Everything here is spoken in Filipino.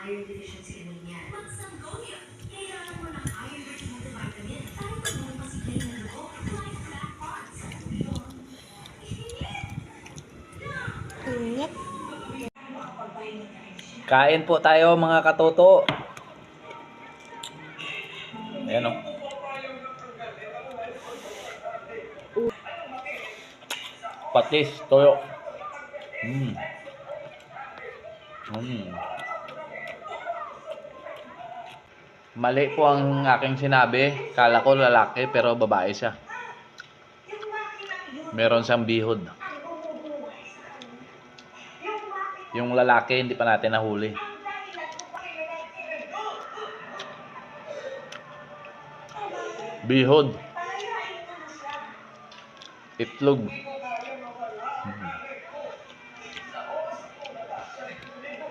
iron deficiency anemia. Magsanggol yan. Kailangan mo ng iron-rich multivitamin. Kahit pag may masigay na dugo, like black parts. Init. Kain po tayo mga katoto. Ayan o. Patis, toyo. Mali po ang aking sinabi. Kala ko lalaki pero babae siya. Meron siyang bihod. Yung lalaki hindi pa natin nahuli. Bihod. Itlog.